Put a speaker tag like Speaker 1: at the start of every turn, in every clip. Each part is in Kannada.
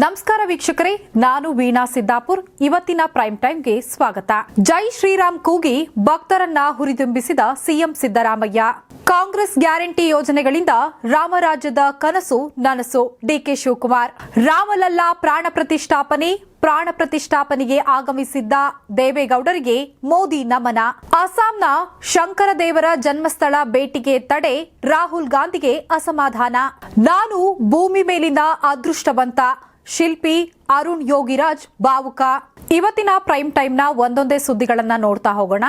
Speaker 1: ನಮಸ್ಕಾರ ವೀಕ್ಷಕರೇ, ನಾನು ವೀಣಾ ಸಿದ್ದಾಪುರ್. ಇವತ್ತಿನ ಪ್ರೈಮ್ ಟೈಮ್ಗೆ ಸ್ವಾಗತ. ಜೈ ಶ್ರೀರಾಮ್ ಕೂಗಿ ಭಕ್ತರನ್ನ ಹುರಿದುಂಬಿಸಿದ ಸಿಎಂ ಸಿದ್ದರಾಮಯ್ಯ. ಕಾಂಗ್ರೆಸ್ ಗ್ಯಾರಂಟಿ ಯೋಜನೆಗಳಿಂದ ರಾಮರಾಜ್ಯದ ಕನಸು ನನಸು. ಡಿಕೆ ಶಿವಕುಮಾರ್. ರಾಮಲಲ್ಲಾ ಪ್ರಾಣ ಪ್ರತಿಷ್ಠಾಪನೆಗೆ ಆಗಮಿಸಿದ್ದ ದೇವೇಗೌಡರಿಗೆ ಮೋದಿ ನಮನ. ಅಸ್ಸಾಂನ ಶಂಕರದೇವರ ಜನ್ಮಸ್ಥಳ ಭೇಟಿಗೆ ತಡೆ, ರಾಹುಲ್ ಗಾಂಧಿಗೆ ಅಸಮಾಧಾನ. ನಾನು ಭೂಮಿ ಮೇಲಿನ ಅದೃಷ್ಟವಂತ, ಶಿಲ್ಪಿ ಅರುಣ್ ಯೋಗಿರಾಜ್ ಭಾವುಕ. ಇವತ್ತಿನ ಪ್ರೈಮ್ ಟೈಮ್ನ ಒಂದೊಂದೇ ಸುದ್ದಿಗಳನ್ನ ನೋಡ್ತಾ ಹೋಗೋಣ.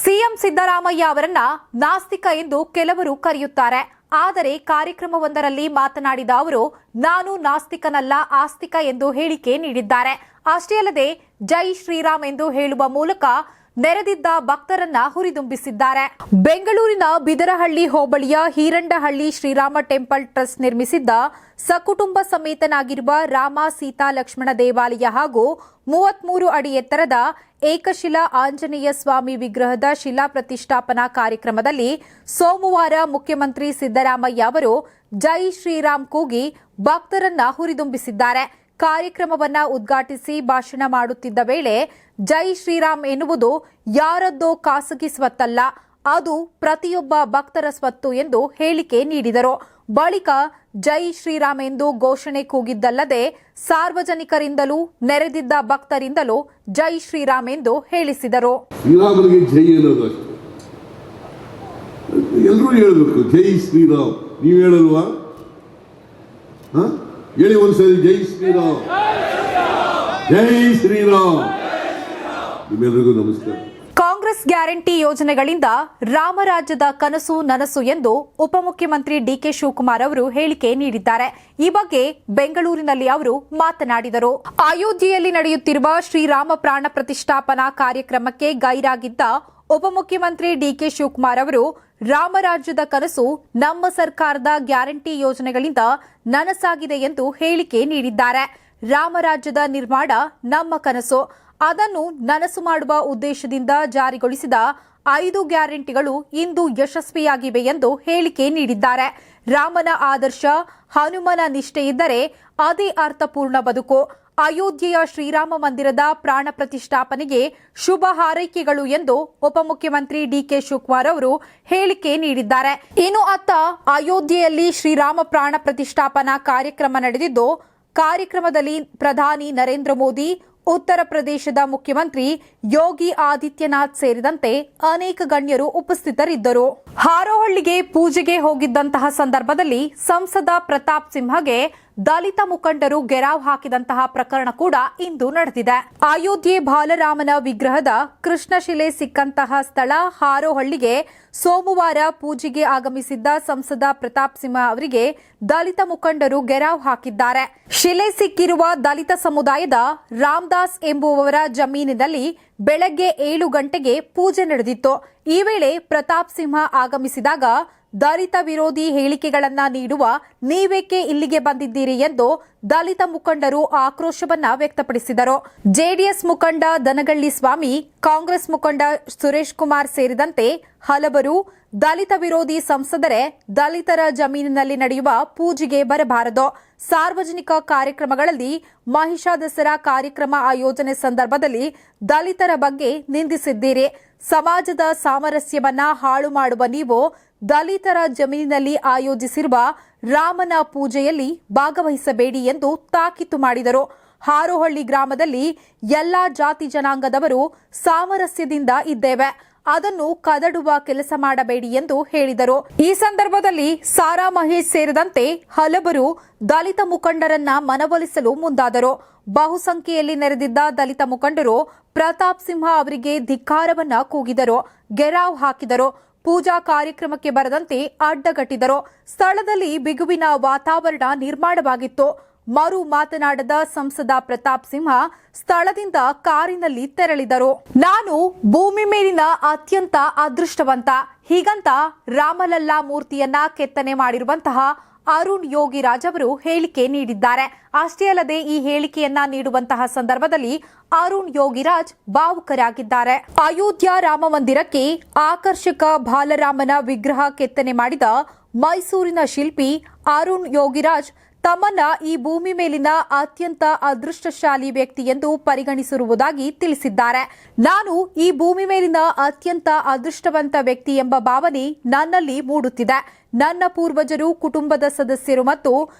Speaker 1: ಸಿಎಂ ಸಿದ್ದರಾಮಯ್ಯ ಅವರನ್ನ ನಾಸ್ತಿಕ ಎಂದು ಕೆಲವರು ಕರೆಯುತ್ತಾರೆ. ಆದರೆ ಕಾರ್ಯಕ್ರಮವೊಂದರಲ್ಲಿ ಮಾತನಾಡಿದ ಅವರು, ನಾನು ನಾಸ್ತಿಕನಲ್ಲ ಆಸ್ತಿಕ ಎಂದು ಹೇಳಿಕೆ ನೀಡಿದ್ದಾರೆ. ಅಷ್ಟೇ ಅಲ್ಲದೆ ಜೈ ಶ್ರೀರಾಮ್ ಎಂದು ಹೇಳುವ ಮೂಲಕ ನೆರೆದಿದ್ದ ಭಕ್ತರನ್ನ ಹುರಿದುಂಬಿಸಿದ್ದಾರೆ. ಬೆಂಗಳೂರಿನ ಬಿದರಹಳ್ಳಿ ಹೋಬಳಿಯ ಹೀರಂಡಹಳ್ಳಿ ಶ್ರೀರಾಮ ಟೆಂಪಲ್ ಟ್ರಸ್ಟ್ ನಿರ್ಮಿಸಿದ್ದ ಸಕುಟುಂಬ ಸಮೇತನಾಗಿರುವ ರಾಮ ಸೀತಾ ಲಕ್ಷ್ಮಣ ದೇವಾಲಯ ಹಾಗೂ 33 ಅಡಿ ಎತ್ತರದ ಏಕಶಿಲಾ ಆಂಜನೇಯ ಸ್ವಾಮಿ ವಿಗ್ರಹದ ಶಿಲಾ ಪ್ರತಿಷ್ಠಾಪನಾ ಕಾರ್ಯಕ್ರಮದಲ್ಲಿ ಸೋಮವಾರ ಮುಖ್ಯಮಂತ್ರಿ ಸಿದ್ದರಾಮಯ್ಯ ಅವರು ಜೈ ಶ್ರೀರಾಮ್ ಕೂಗಿ ಭಕ್ತರನ್ನ ಹುರಿದುಂಬಿಸಿದ್ದಾರೆ. ಕಾರ್ಯಕ್ರಮವನ್ನ ಉದ್ಘಾಟಿಸಿ ಭಾಷಣ ಮಾಡುತ್ತಿದ್ದ ವೇಳೆ ಜೈ ಶ್ರೀರಾಮ್ ಎನ್ನುವುದು ಯಾರದ್ದೋ ಖಾಸಗಿ ಸ್ವತ್ತಲ್ಲ, ಅದು ಪ್ರತಿಯೊಬ್ಬ ಭಕ್ತರ ಸ್ವತ್ತು ಎಂದು ಹೇಳಿಕೆ ನೀಡಿದರು. ಬಳಿಕ ಜೈ ಶ್ರೀರಾಮ್ ಎಂದು ಘೋಷಣೆ ಕೂಗಿದ್ದಲ್ಲದೆ ಸಾರ್ವಜನಿಕರಿಂದಲೂ ನೆರೆದಿದ್ದ ಭಕ್ತರಿಂದಲೂ ಜೈ ಶ್ರೀರಾಮ್ ಎಂದು ಹೇಳಿಸಿದರು.
Speaker 2: ಎಲ್ಲರೂ ಹೇಳಬೇಕು ಜೈ ಶ್ರೀರಾಮ್. ನೀವು ಹೇಳಲ್ವಾ? ಹೇಳಿ ಒಂದ್ಸರಿ ಜೈ ಶ್ರೀರಾಮ್, ಜೈ ಶ್ರೀರಾಮ್. ನಿಮ್ಮೆಲ್ಲರಿಗೂ ನಮಸ್ಕಾರ.
Speaker 1: ಕಾಂಗ್ರೆಸ್ ಗ್ಯಾರಂಟಿ ಯೋಜನೆಗಳಿಂದ ರಾಮರಾಜ್ಯದ ಕನಸು ನನಸು ಎಂದು ಉಪಮುಖ್ಯಮಂತ್ರಿ ಡಿಕೆ ಶಿವಕುಮಾರ್ ಅವರು ಹೇಳಿಕೆ ನೀಡಿದ್ದಾರೆ. ಈ ಬಗ್ಗೆ ಬೆಂಗಳೂರಿನಲ್ಲಿ ಅವರು ಮಾತನಾಡಿದರು. ಅಯೋಧ್ಯೆಯಲ್ಲಿ ನಡೆಯುತ್ತಿರುವ ಶ್ರೀರಾಮ ಪ್ರಾಣ ಪ್ರತಿಷ್ಠಾಪನಾ ಕಾರ್ಯಕ್ರಮಕ್ಕೆ ಗೈರಾಗಿದ್ದ ಉಪಮುಖ್ಯಮಂತ್ರಿ ಡಿಕೆ ಶಿವಕುಮಾರ್ ಅವರು, ರಾಮರಾಜ್ಯದ ಕನಸು ನಮ್ಮ ಸರ್ಕಾರದ ಗ್ಯಾರಂಟಿ ಯೋಜನೆಗಳಿಂದ ನನಸಾಗಿದೆ ಎಂದು ಹೇಳಿಕೆ ನೀಡಿದ್ದಾರೆ. ರಾಮರಾಜ್ಯದ ನಿರ್ಮಾಣ ನಮ್ಮ ಕನಸು, ಅದನ್ನು ನನಸು ಮಾಡುವ ಉದ್ದೇಶದಿಂದ ಜಾರಿಗೊಳಿಸಿದ 5 ಗ್ಯಾರಂಟಿಗಳು ಇಂದು ಯಶಸ್ವಿಯಾಗಿವೆ ಎಂದು ಹೇಳಿಕೆ ನೀಡಿದ್ದಾರೆ. ರಾಮನ ಆದರ್ಶ, ಹನುಮನ ನಿಷ್ಠೆ ಇದ್ದರೆ ಅದೇ ಅರ್ಥಪೂರ್ಣ ಬದುಕು. ಅಯೋಧ್ಯೆಯ ಶ್ರೀರಾಮ ಮಂದಿರದ ಪ್ರಾಣ ಪ್ರತಿಷ್ಠಾಪನೆಗೆ ಶುಭ ಹಾರೈಕೆಗಳು ಎಂದು ಉಪಮುಖ್ಯಮಂತ್ರಿ ಡಿಕೆ ಶಿವಕುಮಾರ್ ಅವರು ಹೇಳಿಕೆ ನೀಡಿದ್ದಾರೆ. ಇನ್ನು ಅತ್ತ ಅಯೋಧ್ಯೆಯಲ್ಲಿ ಶ್ರೀರಾಮ ಪ್ರಾಣ ಪ್ರತಿಷ್ಠಾಪನಾ ಕಾರ್ಯಕ್ರಮ ನಡೆದಿದ್ದು, ಕಾರ್ಯಕ್ರಮದಲ್ಲಿ ಪ್ರಧಾನಿ ನರೇಂದ್ರ ಮೋದಿ, ಉತ್ತರ ಪ್ರದೇಶದ ಮುಖ್ಯಮಂತ್ರಿ ಯೋಗಿ ಆದಿತ್ಯನಾಥ್ ಸೇರಿದಂತೆ ಅನೇಕ ಗಣ್ಯರು ಉಪಸ್ಥಿತರಿದ್ದರು. ಹಾರೋಹಳ್ಳಿಗೆ ಪೂಜೆಗೆ ಹೋಗಿದ್ದಂತಹ ಸಂದರ್ಭದಲ್ಲಿ ಸಂಸದ ಪ್ರತಾಪ್ ಸಿಂಹಗೆ ದಲಿತ ಮುಖಂಡರು ಗೆರಾವ್ ಹಾಕಿದಂತಹ ಪ್ರಕರಣ ಕೂಡ ಇಂದು ನಡೆದಿದೆ. ಅಯೋಧ್ಯೆ ಬಾಲರಾಮನ ವಿಗ್ರಹದ ಕೃಷ್ಣಶಿಲೆ ಸಿಕ್ಕಂತಹ ಸ್ಥಳ ಹಾರೋಹಳ್ಳಿಗೆ ಸೋಮವಾರ ಪೂಜೆಗೆ ಆಗಮಿಸಿದ್ದ ಸಂಸದ ಪ್ರತಾಪ್ ಸಿಂಹ ಅವರಿಗೆ ದಲಿತ ಮುಖಂಡರು ಗೆರಾವ್ ಹಾಕಿದ್ದಾರೆ. ಶಿಲೆ ಸಿಕ್ಕಿರುವ ದಲಿತ ಸಮುದಾಯದ ರಾಮದಾಸ್ ಎಂಬುವವರ ಜಮೀನಿನಲ್ಲಿ ಬೆಳಗ್ಗೆ 7 ಗಂಟೆಗೆ ಪೂಜೆ ನಡೆದಿತ್ತು. ಈ ವೇಳೆ ಪ್ರತಾಪ್ ಸಿಂಹ ಆಗಮಿಸಿದಾಗ ದಲಿತ ವಿರೋಧಿ ಹೇಳಿಕೆಗಳನ್ನ ನೀಡುವ ನೀವೇಕೆ ಇಲ್ಲಿಗೆ ಬಂದಿದ್ದೀರಿ ಎಂದು ದಲಿತ ಮುಖಂಡರು ಆಕ್ರೋಶವನ್ನ ವ್ಯಕ್ತಪಡಿಸಿದರು. ಜೆಡಿಎಸ್ ಮುಖಂಡ ದನಗಳ್ಳಿ ಸ್ವಾಮಿ, ಕಾಂಗ್ರೆಸ್ ಮುಖಂಡ ಸುರೇಶ್ ಕುಮಾರ್ ಸೇರಿದಂತೆ ಹಲವರು ದಲಿತ ವಿರೋಧಿ ಸಂಸದರೇ ದಲಿತರ ಜಮೀನಿನಲ್ಲಿ ನಡೆಯುವ ಪೂಜೆಗೆ ಬರಬಾರದು, ಸಾರ್ವಜನಿಕ ಕಾರ್ಯಕ್ರಮಗಳಲ್ಲಿ ಮಹಿಷಾ ದಸರಾ ಕಾರ್ಯಕ್ರಮ ಆಯೋಜನೆ ಸಂದರ್ಭದಲ್ಲಿ ದಲಿತರ ಬಗ್ಗೆ ನಿಂದಿಸಿದ್ದೀರಿ, ಸಮಾಜದ ಸಾಮರಸ್ಯವನ್ನ ಹಾಳು ಮಾಡುವ ನೀವು ದಲಿತರ ಜಮೀನಿನಲ್ಲಿ ಆಯೋಜಿಸಿರುವ ರಾಮನ ಪೂಜೆಯಲ್ಲಿ ಭಾಗವಹಿಸಬೇಡಿ ಎಂದು ತಾಕೀತು ಮಾಡಿದರು. ಹಾರೋಹಳ್ಳಿ ಗ್ರಾಮದಲ್ಲಿ ಎಲ್ಲಾ ಜಾತಿ ಜನಾಂಗದವರು ಸಾಮರಸ್ಯದಿಂದ ಇದ್ದೇವೆ, ಅದನ್ನು ಕದಡುವ ಕೆಲಸ ಮಾಡಬೇಡಿ ಎಂದು ಹೇಳಿದರು. ಈ ಸಂದರ್ಭದಲ್ಲಿ ಸಾರಾ ಮಹೇಶ್ ಸೇರಿದಂತೆ ಹಲವರು ದಲಿತ ಮುಖಂಡರನ್ನ ಮನವೊಲಿಸಲು ಮುಂದಾದರು. ಬಹುಸಂಖ್ಯೆಯಲ್ಲಿ ನೆರೆದಿದ್ದ ದಲಿತ ಮುಖಂಡರು ಪ್ರತಾಪ್ ಸಿಂಹ ಅವರಿಗೆ ಧಿಕ್ಕಾರವನ್ನ ಕೂಗಿದರು, ಗೆರಾವ್ ಹಾಕಿದರು, ಪೂಜಾ ಕಾರ್ಯಕ್ರಮಕ್ಕೆ ಬರದಂತೆ ಅಡ್ಡಗಟ್ಟಿದರು. ಸ್ಥಳದಲ್ಲಿ ಬಿಗುವಿನ ವಾತಾವರಣ ನಿರ್ಮಾಣವಾಗಿತ್ತು. ಮರು ಮಾತನಾಡದ ಸಂಸದ ಪ್ರತಾಪ್ ಸಿಂಹ ಸ್ಥಳದಿಂದ ಕಾರಿನಲ್ಲಿ ತೆರಳಿದರು. ನಾನು ಭೂಮಿ ಮೇಲಿನ ಅತ್ಯಂತ ಅದೃಷ್ಟವಂತ, ಹೀಗಂತ ರಾಮಲಲ್ಲಾ ಮೂರ್ತಿಯನ್ನ ಕೆತ್ತನೆ ಮಾಡಿರುವಂತಹ ಅರುಣ್ ಯೋಗಿರಾಜ್ ಅವರು ಹೇಳಿಕೆ ನೀಡಿದ್ದಾರೆ. ಅಷ್ಟೇ ಅಲ್ಲದೆ ಈ ಹೇಳಿಕೆಯನ್ನ ನೀಡುವಂತಹ ಸಂದರ್ಭದಲ್ಲಿ ಅರುಣ್ ಯೋಗಿರಾಜ್ ಭಾವುಕರಾಗಿದ್ದಾರೆ. ಅಯೋಧ್ಯ ರಾಮ ಮಂದಿರಕ್ಕೆ ಆಕರ್ಷಕ ಬಾಲರಾಮನ ವಿಗ್ರಹ ಕೆತ್ತನೆ ಮಾಡಿದ ಮೈಸೂರಿನ ಶಿಲ್ಪಿ ಅರುಣ್ ಯೋಗಿರಾಜ್ ತಮ್ಮನ್ನ ಈ ಭೂಮಿ ಮೇಲಿನ ಅತ್ಯಂತ ಅದೃಷ್ಟಶಾಲಿ ವ್ಯಕ್ತಿ ಎಂದು ಪರಿಗಣಿಸಿರುವುದಾಗಿ ತಿಳಿಸಿದ್ದಾರೆ. ನಾನು ಈ ಭೂಮಿ ಮೇಲಿನ ಅತ್ಯಂತ ಅದೃಷ್ಟವಂತ ವ್ಯಕ್ತಿ ಎಂಬ ಭಾವನೆ ನನ್ನಲ್ಲಿ ಮೂಡುತ್ತಿದೆ. ನನ್ನ ಪೂರ್ವಜರು, ಕುಟುಂಬದ ಸದಸ್ಯರು ಮತ್ತು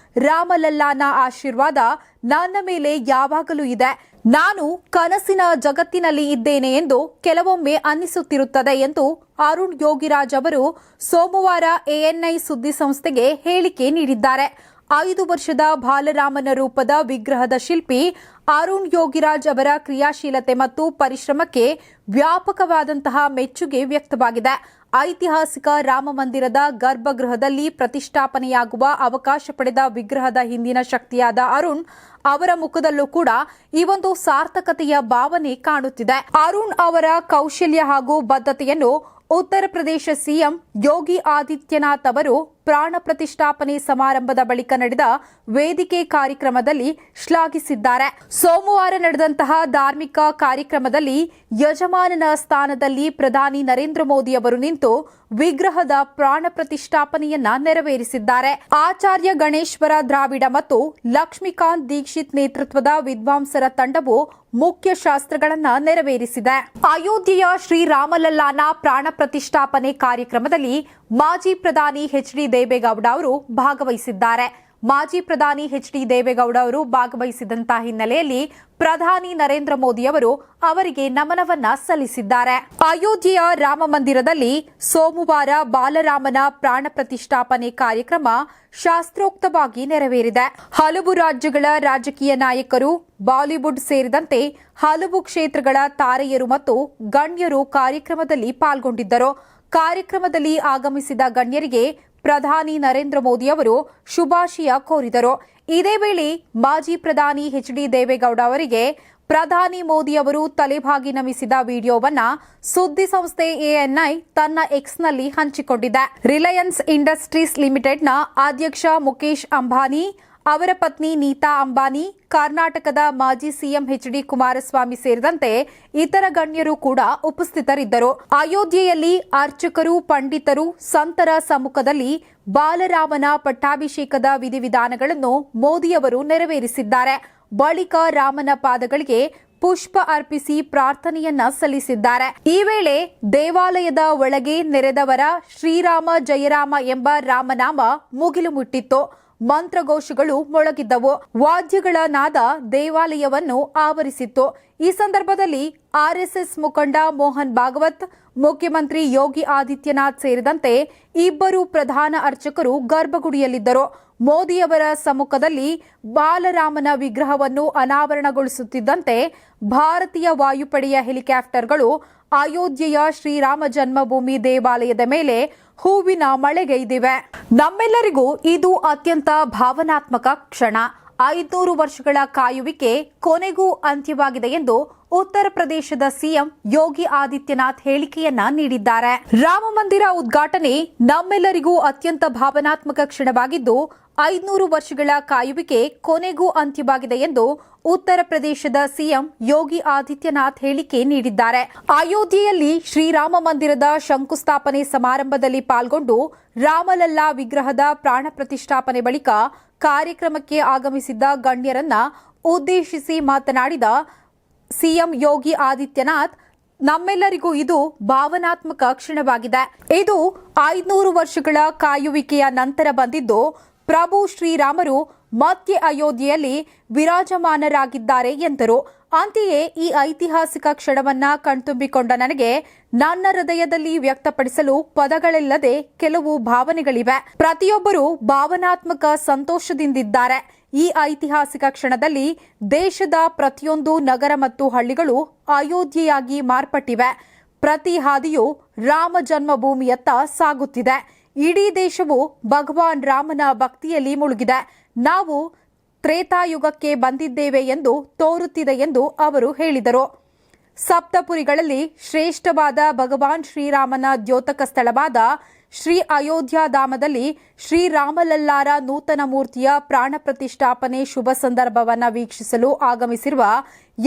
Speaker 1: ರಾಮಲಲ್ಲಾನ ಆಶೀರ್ವಾದ ನನ್ನ ಮೇಲೆ ಯಾವಾಗಲೂ ಇದೆ. ನಾನು ಕನಸಿನ ಜಗತ್ತಿನಲ್ಲಿ ಇದ್ದೇನೆ ಎಂದು ಕೆಲವೊಮ್ಮೆ ಅನ್ನಿಸುತ್ತಿರುತ್ತದೆ ಎಂದು ಅರುಣ್ ಯೋಗಿರಾಜ್ ಅವರು ಸೋಮವಾರ ಎಎನ್ಐ ಸುದ್ದಿ ಸಂಸ್ಥೆಗೆ ಹೇಳಿಕೆ ನೀಡಿದ್ದಾರೆ. 5 ವರ್ಷದ ಬಾಲರಾಮನ ರೂಪದ ವಿಗ್ರಹದ ಶಿಲ್ಪಿ ಅರುಣ್ ಯೋಗಿರಾಜ್ ಅವರ ಕ್ರಿಯಾಶೀಲತೆ ಮತ್ತು ಪರಿಶ್ರಮಕ್ಕೆ ವ್ಯಾಪಕವಾದಂತಹ ಮೆಚ್ಚುಗೆ ವ್ಯಕ್ತವಾಗಿದೆ. ಐತಿಹಾಸಿಕ ರಾಮ ಮಂದಿರದ ಗರ್ಭಗೃಹದಲ್ಲಿ ಪ್ರತಿಷ್ಠಾಪನೆಯಾಗುವ ಅವಕಾಶ ಪಡೆದ ವಿಗ್ರಹದ ಹಿಂದಿನ ಶಕ್ತಿಯಾದ ಅರುಣ್ ಅವರ ಮುಖದಲ್ಲೂ ಕೂಡ ಈ ಒಂದು ಸಾರ್ಥಕತೆಯ ಭಾವನೆ ಕಾಣುತ್ತಿದೆ. ಅರುಣ್ ಅವರ ಕೌಶಲ್ಯ ಹಾಗೂ ಬದ್ಧತೆಯನ್ನು ಉತ್ತರ ಪ್ರದೇಶ ಸಿಎಂ ಯೋಗಿ ಆದಿತ್ಯನಾಥ್ ಅವರು ಪ್ರಾಣ ಪ್ರತಿಷ್ಠಾಪನೆ ಸಮಾರಂಭದ ಬಳಿಕ ನಡೆದ ವೇದಿಕೆ ಕಾರ್ಯಕ್ರಮದಲ್ಲಿ ಶ್ಲಾಘಿಸಿದ್ದಾರೆ. ಸೋಮವಾರ ನಡೆದಂತಹ ಧಾರ್ಮಿಕ ಕಾರ್ಯಕ್ರಮದಲ್ಲಿ ಯಜಮಾನನ ಸ್ಥಾನದಲ್ಲಿ ಪ್ರಧಾನಿ ನರೇಂದ್ರ ಮೋದಿ ಅವರು ನಿಂತು ವಿಗ್ರಹದ ಪ್ರಾಣ ಪ್ರತಿಷ್ಠಾಪನೆಯನ್ನ ನೆರವೇರಿಸಿದ್ದಾರೆ. ಆಚಾರ್ಯ ಗಣೇಶ್ವರ ದ್ರಾವಿಡ ಮತ್ತು ಲಕ್ಷ್ಮೀಕಾಂತ್ ದೀಕ್ಷಿತ್ ನೇತೃತ್ವದ ವಿದ್ವಾಂಸರ ತಂಡವು ಮುಖ್ಯ ಶಾಸ್ತ್ರಗಳನ್ನ ನೆರವೇರಿಸಿದೆ. ಅಯೋಧ್ಯೆಯ ಶ್ರೀರಾಮಲಲ್ಲಾನ ಪ್ರಾಣ ಪ್ರತಿಷ್ಠಾಪನೆ ಕಾರ್ಯಕ್ರಮದಲ್ಲಿ ಮಾಜಿ ಪ್ರಧಾನಿ ಎಚ್.ಡಿ. ದೇವೇಗೌಡ ಅವರು ಭಾಗವಹಿಸಿದ್ದಾರೆ. ಮಾಜಿ ಪ್ರಧಾನಿ ಎಚ್.ಡಿ. ದೇವೇಗೌಡ ಅವರು ಭಾಗವಹಿಸಿದಂತಹ ಹಿನ್ನೆಲೆಯಲ್ಲಿ ಪ್ರಧಾನಿ ನರೇಂದ್ರ ಮೋದಿ ಅವರು ಅವರಿಗೆ ನಮನವನ್ನ ಸಲ್ಲಿಸಿದ್ದಾರೆ. ಅಯೋಧ್ಯೆಯ ರಾಮ ಮಂದಿರದಲ್ಲಿ ಸೋಮವಾರ ಬಾಲರಾಮನ ಪ್ರಾಣ ಪ್ರತಿಷ್ಠಾಪನೆ ಕಾರ್ಯಕ್ರಮ ಶಾಸ್ತ್ರೋಕ್ತವಾಗಿ ನೆರವೇರಿದೆ. ಹಲವು ರಾಜ್ಯಗಳ ರಾಜಕೀಯ ನಾಯಕರು, ಬಾಲಿವುಡ್ ಸೇರಿದಂತೆ ಹಲವು ಕ್ಷೇತ್ರಗಳ ತಾರೆಯರು ಮತ್ತು ಗಣ್ಯರು ಕಾರ್ಯಕ್ರಮದಲ್ಲಿ ಪಾಲ್ಗೊಂಡಿದ್ದರು. ಕಾರ್ಯಕ್ರಮದಲ್ಲಿ ಆಗಮಿಸಿದ ಗಣ್ಯರಿಗೆ ಪ್ರಧಾನಿ ನರೇಂದ್ರ ಮೋದಿ ಅವರು ಶುಭಾಶಯ ಕೋರಿದರು. ಇದೇ ವೇಳೆ ಮಾಜಿ ಪ್ರಧಾನಿ ಎಚ್.ಡಿ. ದೇವೇಗೌಡ ಅವರಿಗೆ ಪ್ರಧಾನಿ ಮೋದಿ ಅವರು ತಲೆಬಾಗಿ ನಮಿಸಿದ ವಿಡಿಯೋವನ್ನ ಸುದ್ದಿ ಸಂಸ್ಥೆ ಎಎನ್ಐ ತನ್ನ ಎಕ್ಸ್ನಲ್ಲಿ ಹಂಚಿಕೊಂಡಿದೆ. ರಿಲಯನ್ಸ್ ಇಂಡಸ್ಟ್ರೀಸ್ ಲಿಮಿಟೆಡ್ನ ಅಧ್ಯಕ್ಷ ಮುಕೇಶ್ ಅಂಬಾನಿ, ಅವರ ಪತ್ನಿ ನೀತಾ ಅಂಬಾನಿ, ಕರ್ನಾಟಕದ ಮಾಜಿ ಸಿಎಂ ಎಚ್.ಡಿ. ಕುಮಾರಸ್ವಾಮಿ ಸೇರಿದಂತೆ ಇತರ ಗಣ್ಯರು ಕೂಡ ಉಪಸ್ಥಿತರಿದ್ದರು. ಅಯೋಧ್ಯೆಯಲ್ಲಿ ಅರ್ಚಕರು, ಪಂಡಿತರು, ಸಂತರ ಸಮ್ಮುಖದಲ್ಲಿ ಬಾಲರಾಮನ ಪಟ್ಟಾಭಿಷೇಕದ ವಿಧಿವಿಧಾನಗಳನ್ನು ಮೋದಿಯವರು ನೆರವೇರಿಸಿದ್ದಾರೆ. ಬಳಿಕ ರಾಮನ ಪಾದಗಳಿಗೆ ಪುಷ್ಪ ಅರ್ಪಿಸಿ ಪ್ರಾರ್ಥನೆಯನ್ನ ಸಲ್ಲಿಸಿದ್ದಾರೆ. ಈ ವೇಳೆ ದೇವಾಲಯದ ಒಳಗೆ ನೆರೆದವರ ಶ್ರೀರಾಮ ಜಯರಾಮ ಎಂಬ ರಾಮನಾಮ ಮುಗಿಲು ಮುಟ್ಟಿತ್ತು. ಮಂತ್ರಘೋಷಗಳು ಮೊಳಗಿದ್ದವು. ವಾದ್ಯಗಳ ನಾದ ದೇವಾಲಯವನ್ನು ಆವರಿಸಿತ್ತು. ಈ ಸಂದರ್ಭದಲ್ಲಿ ಆರ್ಎಸ್ಎಸ್ ಮುಖಂಡ ಮೋಹನ್ ಭಾಗವತ್, ಮುಖ್ಯಮಂತ್ರಿ ಯೋಗಿ ಆದಿತ್ಯನಾಥ್ ಸೇರಿದಂತೆ ಇಬ್ಬರು ಪ್ರಧಾನ ಅರ್ಚಕರು ಗರ್ಭಗುಡಿಯಲ್ಲಿದ್ದರು. ಮೋದಿಯವರ ಸಮ್ಮುಖದಲ್ಲಿ ಬಾಲರಾಮನ ವಿಗ್ರಹವನ್ನು ಅನಾವರಣಗೊಳಿಸುತ್ತಿದ್ದಂತೆ ಭಾರತೀಯ ವಾಯುಪಡೆಯ ಹೆಲಿಕಾಪ್ಟರ್ಗಳು ಅಯೋಧ್ಯೆಯ ಶ್ರೀರಾಮ ಜನ್ಮಭೂಮಿ ದೇವಾಲಯದ ಮೇಲೆ ಹೂವಿನ ಮಳೆಗೈದಿವೆ. ನಮ್ಮೆಲ್ಲರಿಗೂ ಇದು ಅತ್ಯಂತ ಭಾವನಾತ್ಮಕ ಕ್ಷಣ. 500 ವರ್ಷಗಳ ಕಾಯುವಿಕೆ ಕೊನೆಗೂ ಅಂತ್ಯವಾಗಿದೆ ಎಂದು ಉತ್ತರ ಪ್ರದೇಶದ ಸಿಎಂ ಯೋಗಿ ಆದಿತ್ಯನಾಥ್ ಹೇಳಿಕೆಯನ್ನ ನೀಡಿದ್ದಾರೆ. ರಾಮ ಮಂದಿರ ಉದ್ಘಾಟನೆ ನಮ್ಮೆಲ್ಲರಿಗೂ ಅತ್ಯಂತ ಭಾವನಾತ್ಮಕ ಕ್ಷಣವಾಗಿದ್ದು 500 ವರ್ಷಗಳ ಕಾಯುವಿಕೆ ಕೊನೆಗೂ ಅಂತ್ಯವಾಗಿದೆ ಎಂದು ಉತ್ತರ ಪ್ರದೇಶದ ಸಿಎಂ ಯೋಗಿ ಆದಿತ್ಯನಾಥ್ ಹೇಳಿಕೆ ನೀಡಿದ್ದಾರೆ. ಅಯೋಧ್ಯೆಯಲ್ಲಿ ಶ್ರೀರಾಮ ಮಂದಿರದ ಶಂಕುಸ್ಥಾಪನೆ ಸಮಾರಂಭದಲ್ಲಿ ಪಾಲ್ಗೊಂಡು ರಾಮಲಲ್ಲಾ ವಿಗ್ರಹದ ಪ್ರಾಣ ಪ್ರತಿಷ್ಠಾಪನೆ ಬಳಿಕ ಕಾರ್ಯಕ್ರಮಕ್ಕೆ ಆಗಮಿಸಿದ್ದ ಗಣ್ಯರನ್ನ ಉದ್ದೇಶಿಸಿ ಮಾತನಾಡಿದ ಸಿಎಂ ಯೋಗಿ ಆದಿತ್ಯನಾಥ್, ನಮ್ಮೆಲ್ಲರಿಗೂ ಇದು ಭಾವನಾತ್ಮಕ ಕ್ಷಣವಾಗಿದೆ. ಇದು 500 ವರ್ಷಗಳ ಕಾಯುವಿಕೆಯ ನಂತರ ಬಂದಿದ್ದು ಪ್ರಭು ಶ್ರೀರಾಮರು ಮತ್ತೆ ಅಯೋಧ್ಯೆಯಲ್ಲಿ ವಿರಾಜಮಾನರಾಗಿದ್ದಾರೆ ಎಂದರು. ಅಂತೆಯೇ ಈ ಐತಿಹಾಸಿಕ ಕ್ಷಣವನ್ನ ಕಣ್ತುಂಬಿಕೊಂಡ ನನಗೆ ನನ್ನ ಹೃದಯದಲ್ಲಿ ವ್ಯಕ್ತಪಡಿಸಲು ಪದಗಳಿಲ್ಲದೆ ಕೆಲವು ಭಾವನೆಗಳಿವೆ. ಪ್ರತಿಯೊಬ್ಬರೂ ಭಾವನಾತ್ಮಕ ಸಂತೋಷದಿಂದಿದ್ದಾರೆ. ಈ ಐತಿಹಾಸಿಕ ಕ್ಷಣದಲ್ಲಿ ದೇಶದ ಪ್ರತಿಯೊಂದು ನಗರ ಮತ್ತು ಹಳ್ಳಿಗಳು ಅಯೋಧ್ಯೆಯಾಗಿ ಮಾರ್ಪಟ್ಟಿವೆ. ಪ್ರತಿ ಹಾದಿಯು ರಾಮ ಜನ್ಮಭೂಮಿಯತ್ತ ಸಾಗುತ್ತಿದೆ. ಇಡೀ ದೇಶವು ಭಗವಾನ್ ರಾಮನ ಭಕ್ತಿಯಲ್ಲಿ ಮುಳುಗಿದೆ. ನಾವು ತ್ರೇತಾಯುಗಕ್ಕೆ ಬಂದಿದ್ದೇವೆ ಎಂದು ತೋರುತ್ತಿದೆ ಎಂದು ಅವರು ಹೇಳಿದರು. ಸಪ್ತಪುರಿಗಳಲ್ಲಿ ಶ್ರೇಷ್ಠವಾದ ಭಗವಾನ್ ಶ್ರೀರಾಮನ ದ್ಯೋತಕ ಸ್ಥಳವಾದ ಶ್ರೀ ಅಯೋಧ್ಯಾಧಾಮದಲ್ಲಿ ಶ್ರೀರಾಮಲಲ್ಲಾರ ನೂತನ ಮೂರ್ತಿಯ ಪ್ರಾಣ ಪ್ರತಿಷ್ಠಾಪನೆ ಶುಭ ಸಂದರ್ಭವನ್ನು ವೀಕ್ಷಿಸಲು ಆಗಮಿಸಿರುವ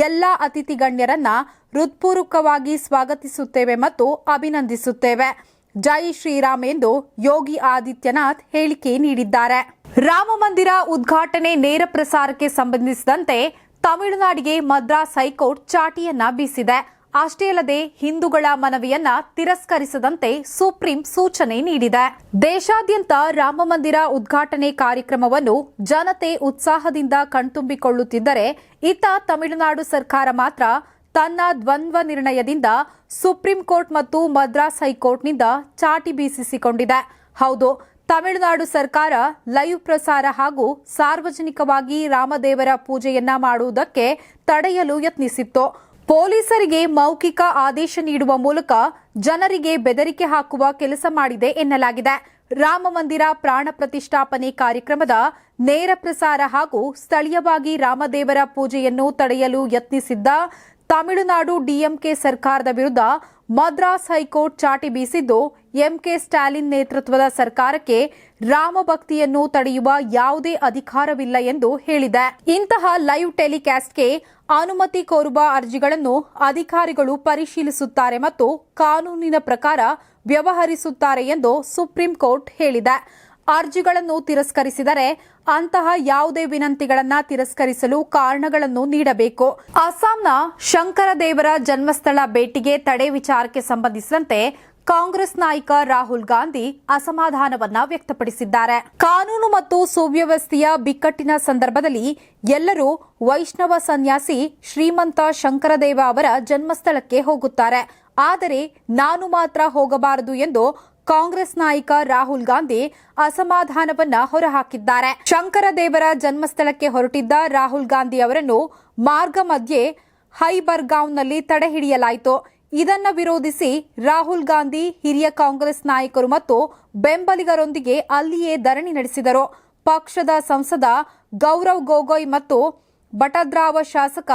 Speaker 1: ಎಲ್ಲ ಅತಿಥಿ ಗಣ್ಯರನ್ನ ಹೃತ್ಪೂರ್ವಕವಾಗಿ ಸ್ವಾಗತಿಸುತ್ತೇವೆ ಮತ್ತು ಅಭಿನಂದಿಸುತ್ತೇವೆ. ಜೈ ಶ್ರೀರಾಮ್ ಎಂದು ಯೋಗಿ ಆದಿತ್ಯನಾಥ್ ಹೇಳಿಕೆ ನೀಡಿದ್ದಾರೆ. ರಾಮ ಮಂದಿರ ಉದ್ಘಾಟನೆ ನೇರ ಪ್ರಸಾರಕ್ಕೆ ಸಂಬಂಧಿಸಿದಂತೆ ತಮಿಳುನಾಡಿಗೆ ಮದ್ರಾಸ್ ಹೈಕೋರ್ಟ್ ಚಾಟಿಯನ್ನ ಬೀಸಿದೆ. ಅಷ್ಟೇ ಅಲ್ಲದೆ ಹಿಂದೂಗಳ ಮನವಿಯನ್ನ ತಿರಸ್ಕರಿಸದಂತೆ ಸುಪ್ರೀಂ ಸೂಚನೆ ನೀಡಿದೆ. ದೇಶಾದ್ಯಂತ ರಾಮ ಮಂದಿರ ಉದ್ಘಾಟನೆ ಕಾರ್ಯಕ್ರಮವನ್ನು ಜನತೆ ಉತ್ಸಾಹದಿಂದ ಕಣ್ತುಂಬಿಕೊಳ್ಳುತ್ತಿದ್ದರೆ, ಇತ್ತ ತಮಿಳುನಾಡು ಸರ್ಕಾರ ಮಾತ್ರ ತನ್ನ ದ್ವಂದ್ವ ನಿರ್ಣಯದಿಂದ ಸುಪ್ರೀಂ ಕೋರ್ಟ್ ಮತ್ತು ಮದ್ರಾಸ್ ಹೈಕೋರ್ಟ್ನಿಂದ ಚಾಟಿ ಬೀಸಿಸಿಕೊಂಡಿದೆ. ಹೌದು, ತಮಿಳುನಾಡು ಸರ್ಕಾರ ಲೈವ್ ಪ್ರಸಾರ ಹಾಗೂ ಸಾರ್ವಜನಿಕವಾಗಿ ರಾಮದೇವರ ಪೂಜೆಯನ್ನ ಮಾಡುವುದಕ್ಕೆ ತಡೆಯಲು ಯತ್ನಿಸಿತ್ತು. ಪೊಲೀಸರಿಗೆ ಮೌಖಿಕ ಆದೇಶ ನೀಡುವ ಮೂಲಕ ಜನರಿಗೆ ಬೆದರಿಕೆ ಹಾಕುವ ಕೆಲಸ ಮಾಡಿದೆ ಎನ್ನಲಾಗಿದೆ. ರಾಮ ಮಂದಿರ ಪ್ರಾಣ ಪ್ರತಿಷ್ಠಾಪನೆ ಕಾರ್ಯಕ್ರಮದ ನೇರ ಪ್ರಸಾರ ಹಾಗೂ ಸ್ಥಳೀಯವಾಗಿ ರಾಮದೇವರ ಪೂಜೆಯನ್ನು ತಡೆಯಲು ಯತ್ನಿಸಿದ್ದ ತಮಿಳುನಾಡು ಡಿಎಂಕೆ ಸರ್ಕಾರದ ವಿರುದ್ಧ ಮದ್ರಾಸ್ ಹೈಕೋರ್ಟ್ ಚಾಟಿ ಬೀಸಿದ್ದು, ಎಂಕೆ ಸ್ಟಾಲಿನ್ ನೇತೃತ್ವದ ಸರ್ಕಾರಕ್ಕೆ ರಾಮ ಭಕ್ತಿಯನ್ನು ತಡೆಯುವ ಯಾವುದೇ ಅಧಿಕಾರವಿಲ್ಲ ಎಂದು ಹೇಳಿದೆ. ಇಂತಹ ಲೈವ್ ಟೆಲಿಕಾಸ್ಟ್ಗೆ ಅನುಮತಿ ಕೋರುವ ಅರ್ಜಿಗಳನ್ನು ಅಧಿಕಾರಿಗಳು ಪರಿಶೀಲಿಸುತ್ತಾರೆ ಮತ್ತು ಕಾನೂನಿನ ಪ್ರಕಾರ ವ್ಯವಹರಿಸುತ್ತಾರೆ ಎಂದು ಸುಪ್ರೀಂ ಕೋರ್ಟ್ ಹೇಳಿದೆ. ಅರ್ಜಿಗಳನ್ನು ತಿರಸ್ಕರಿಸಿದರೆ ಅಂತಹ ಯಾವುದೇ ವಿನಂತಿಗಳನ್ನು ತಿರಸ್ಕರಿಸಲು ಕಾರಣಗಳನ್ನು ನೀಡಬೇಕು. ಅಸ್ಸಾಂನ ಶಂಕರದೇವರ ಜನ್ಮಸ್ಥಳ ಭೇಟಿಗೆ ತಡೆ ವಿಚಾರಕ್ಕೆ ಸಂಬಂಧಿಸಿದಂತೆ ಕಾಂಗ್ರೆಸ್ ನಾಯಕ ರಾಹುಲ್ ಗಾಂಧಿ ಅಸಮಾಧಾನವನ್ನ ವ್ಯಕ್ತಪಡಿಸಿದ್ದಾರೆ. ಕಾನೂನು ಮತ್ತು ಸುವ್ಯವಸ್ಥೆಯ ಬಿಕ್ಕಟ್ಟಿನ ಸಂದರ್ಭದಲ್ಲಿ ಎಲ್ಲರೂ ವೈಷ್ಣವ ಸನ್ಯಾಸಿ ಶ್ರೀಮಂತ ಶಂಕರದೇವ ಅವರ ಜನ್ಮಸ್ಥಳಕ್ಕೆ ಹೋಗುತ್ತಾರೆ, ಆದರೆ ನಾನು ಮಾತ್ರ ಹೋಗಬಾರದು ಎಂದು ಕಾಂಗ್ರೆಸ್ ನಾಯಕ ರಾಹುಲ್ ಗಾಂಧಿ ಅಸಮಾಧಾನವನ್ನ ಹೊರಹಾಕಿದ್ದಾರೆ. ಶಂಕರದೇವರ ಜನ್ಮಸ್ಥಳಕ್ಕೆ ಹೊರಟಿದ್ದ ರಾಹುಲ್ ಗಾಂಧಿ ಅವರನ್ನು ಮಾರ್ಗ ಮಧ್ಯೆ ಹೈಬರ್ಗಾಂವ್ನಲ್ಲಿ ತಡೆ ಹಿಡಿಯಲಾಯಿತು. ಇದನ್ನ ವಿರೋಧಿಸಿ ರಾಹುಲ್ ಗಾಂಧಿ ಹಿರಿಯ ಕಾಂಗ್ರೆಸ್ ನಾಯಕರು ಮತ್ತು ಬೆಂಬಲಿಗರೊಂದಿಗೆ ಅಲ್ಲಿಯೇ ಧರಣಿ ನಡೆಸಿದರು. ಪಕ್ಷದ ಸಂಸದ ಗೌರವ್ ಗೊಗೊಯ್ ಮತ್ತು ಬಟದ್ರಾವ ಶಾಸಕ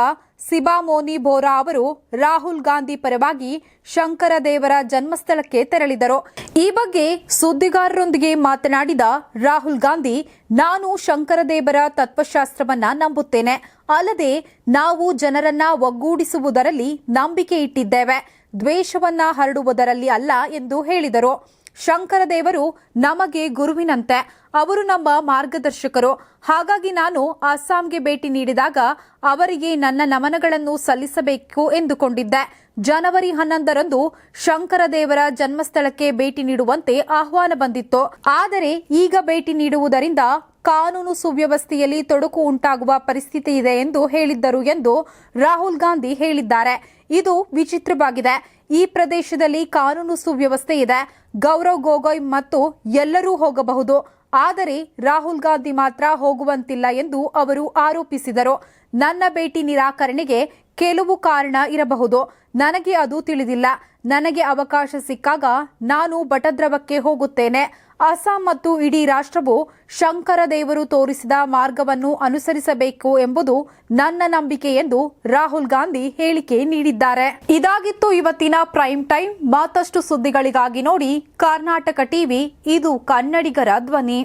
Speaker 1: ಸಿಬಾಮೋನಿ ಬೋರಾ ಅವರು ರಾಹುಲ್ ಗಾಂಧಿ ಪರವಾಗಿ ಶಂಕರದೇವರ ಜನ್ಮಸ್ಥಳಕ್ಕೆ ತೆರಳಿದರು. ಈ ಬಗ್ಗೆ ಸುದ್ದಿಗಾರರೊಂದಿಗೆ ಮಾತನಾಡಿದ ರಾಹುಲ್ ಗಾಂಧಿ, ನಾನು ಶಂಕರದೇವರ ತತ್ವಶಾಸ್ತ್ರವನ್ನ ನಂಬುತ್ತೇನೆ, ಅಲ್ಲದೆ ನಾವು ಜನರನ್ನ ಒಗ್ಗೂಡಿಸುವುದರಲ್ಲಿ ನಂಬಿಕೆ ಇಟ್ಟಿದ್ದೇವೆ, ದ್ವೇಷವನ್ನ ಹರಡುವುದರಲ್ಲಿ ಅಲ್ಲ ಎಂದು ಹೇಳಿದರು. ಶಂಕರದೇವರು ನಮಗೆ ಗುರುವಿನಂತೆ, ಅವರು ನಮ್ಮ ಮಾರ್ಗದರ್ಶಕರು. ಹಾಗಾಗಿ ನಾನು ಅಸ್ಸಾಂಗೆ ಭೇಟಿ ನೀಡಿದಾಗ ಅವರಿಗೆ ನನ್ನ ನಮನಗಳನ್ನು ಸಲ್ಲಿಸಬೇಕು ಎಂದುಕೊಂಡಿದ್ದೆ. ಜನವರಿ 11ರಂದು ಶಂಕರದೇವರ ಜನ್ಮಸ್ಥಳಕ್ಕೆ ಭೇಟಿ ನೀಡುವಂತೆ ಆಹ್ವಾನ ಬಂದಿತ್ತು. ಆದರೆ ಈಗ ಭೇಟಿ ನೀಡುವುದರಿಂದ ಕಾನೂನು ಸುವ್ಯವಸ್ಥೆಯಲ್ಲಿ ತೊಡಕು ಉಂಟಾಗುವ ಪರಿಸ್ಥಿತಿ ಇದೆ ಎಂದು ಹೇಳಿದ್ದರು ಎಂದು ರಾಹುಲ್ ಗಾಂಧಿ ಹೇಳಿದ್ದಾರೆ. ಇದು ವಿಚಿತ್ರವಾಗಿದೆ. ಈ ಪ್ರದೇಶದಲ್ಲಿ ಕಾನೂನು ಸುವ್ಯವಸ್ಥೆ ಇದೆ. ಗೌರವ್ ಗೊಗೊಯ್ ಮತ್ತು ಎಲ್ಲರೂ ಹೋಗಬಹುದು, ಆದರೆ ರಾಹುಲ್ ಗಾಂಧಿ ಮಾತ್ರ ಹೋಗುವಂತಿಲ್ಲ ಎಂದು ಅವರು ಆರೋಪಿಸಿದರು. ನನ್ನ ಭೇಟಿ ನಿರಾಕರಣೆಗೆ ಕೆಲವು ಕಾರಣ ಇರಬಹುದು, ನನಗೆ ಅದು ತಿಳಿದಿಲ್ಲ. ನನಗೆ ಅವಕಾಶ ಸಿಕ್ಕಾಗ ನಾನು ಬಟದ್ರವಕ್ಕೆ ಹೋಗುತ್ತೇನೆ. ಅಸ್ಸಾಂ ಮತ್ತು ಇಡೀ ರಾಷ್ಟ್ರವು ಶಂಕರದೇವರು ತೋರಿಸಿದ ಮಾರ್ಗವನ್ನು ಅನುಸರಿಸಬೇಕು ಎಂಬುದು ನನ್ನ ನಂಬಿಕೆ ಎಂದು ರಾಹುಲ್ ಗಾಂಧಿ ಹೇಳಿಕೆ ನೀಡಿದ್ದಾರೆ. ಇದಾಗಿತ್ತು ಇವತ್ತಿನ ಪ್ರೈಮ್ ಟೈಮ್. ಮತ್ತಷ್ಟು ಸುದ್ದಿಗಳಿಗಾಗಿ ನೋಡಿ ಕರ್ನಾಟಕ ಟಿವಿ, ಇದು ಕನ್ನಡಿಗರ ಧ್ವನಿ.